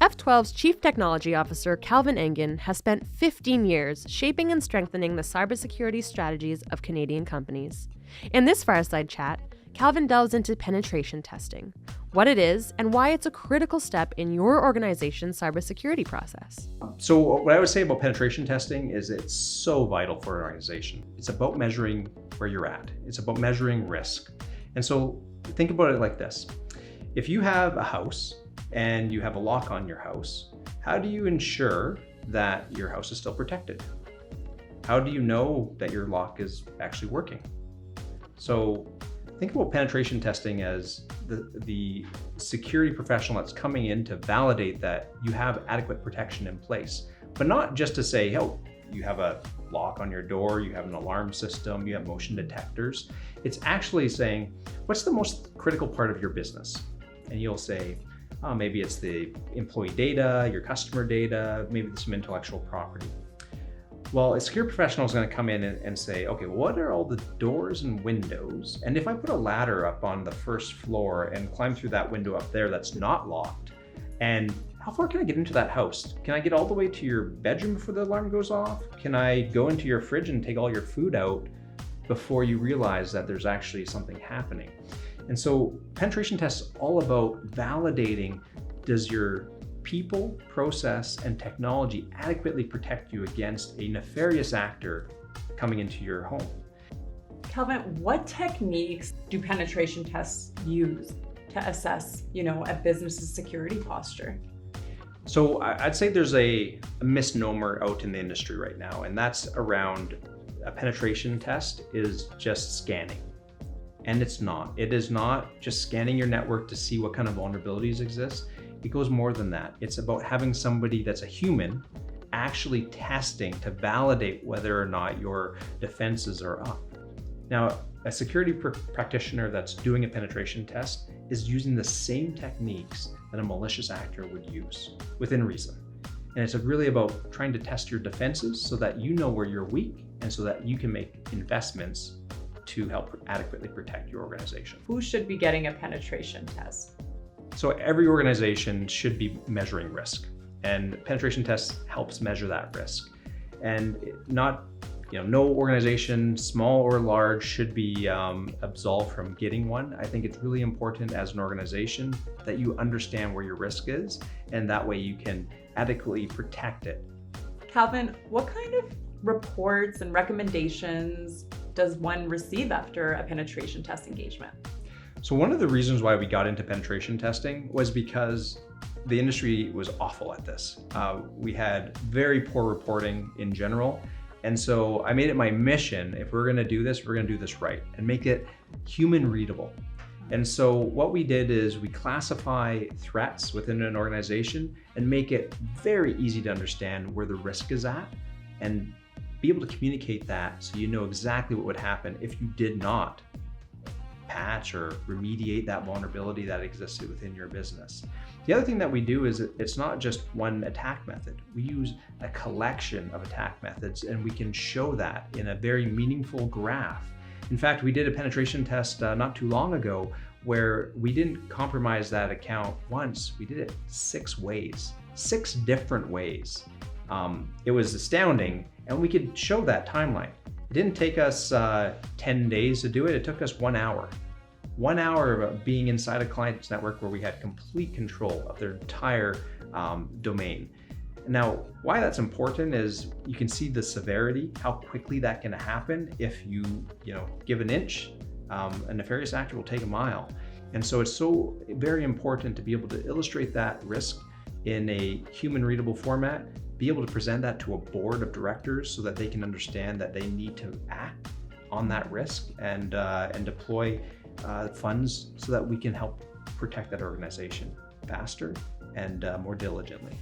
F12's Chief Technology Officer Calvin Engen has spent 15 years shaping and strengthening the cybersecurity strategies of Canadian companies. In this fireside chat, Calvin delves into penetration testing, what it is, and why it's a critical step in your organization's cybersecurity process. So what I would say about penetration testing is it's so vital for an organization. It's about measuring where you're at. It's about measuring risk. And so think about it like this. If you have a house and you have a lock on your house, how do you ensure that your house is still protected? How do you know that your lock is actually working? So think about penetration testing as the security professional that's coming in to validate that you have adequate protection in place, but not just to say, oh, you have a lock on your door, you have an alarm system, you have motion detectors. It's actually saying, what's the most critical part of your business? And you'll say, oh, maybe it's the employee data, your customer data, maybe some intellectual property. Well, a security professional is going to come in and say, okay, what are all the doors and windows? And if I put a ladder up on the first floor and climb through that window up there that's not locked, and how far can I get into that house? Can I get all the way to your bedroom before the alarm goes off? Can I go into your fridge and take all your food out before you realize that there's actually something happening? And so penetration tests all about validating, does your people, process, and technology adequately protect you against a nefarious actor coming into your home? Calvin, what techniques do penetration tests use to assess, a business's security posture? So I'd say there's a misnomer out in the industry right now, and that's around a penetration test is just scanning. And it's not. It is not just scanning your network to see what kind of vulnerabilities exist. It goes more than that. It's about having somebody that's a human actually testing to validate whether or not your defenses are up. Now, a security practitioner that's doing a penetration test is using the same techniques that a malicious actor would use within reason. And it's really about trying to test your defenses so that you know where you're weak and so that you can make investments to help adequately protect your organization. Who should be getting a penetration test? So every organization should be measuring risk, and penetration tests helps measure that risk. And no organization, small or large, should be absolved from getting one. I think it's really important as an organization that you understand where your risk is, and that way you can adequately protect it. Calvin, what kind of reports and recommendations does one receive after a penetration test engagement? So one of the reasons why we got into penetration testing was because the industry was awful at this. We had very poor reporting in general. And so I made it my mission, if we're gonna do this, we're gonna do this right and make it human readable. And so what we did is we classify threats within an organization and make it very easy to understand where the risk is at and be able to communicate that so you know exactly what would happen if you did not patch or remediate that vulnerability that existed within your business. The other thing that we do is it's not just one attack method. We use a collection of attack methods, and we can show that in a very meaningful graph. In fact, we did a penetration test not too long ago where we didn't compromise that account once, we did it 6 ways, 6 different ways. It was astounding, and we could show that timeline. It didn't take us 10 days to do it. It took us 1 hour. 1 hour of being inside a client's network where we had complete control of their entire domain. Now, why that's important is you can see the severity, how quickly that can happen. If you give an inch, a nefarious actor will take a mile. And so it's so very important to be able to illustrate that risk in a human readable format, be able to present that to a board of directors so that they can understand that they need to act on that risk and deploy funds so that we can help protect that organization faster and more diligently.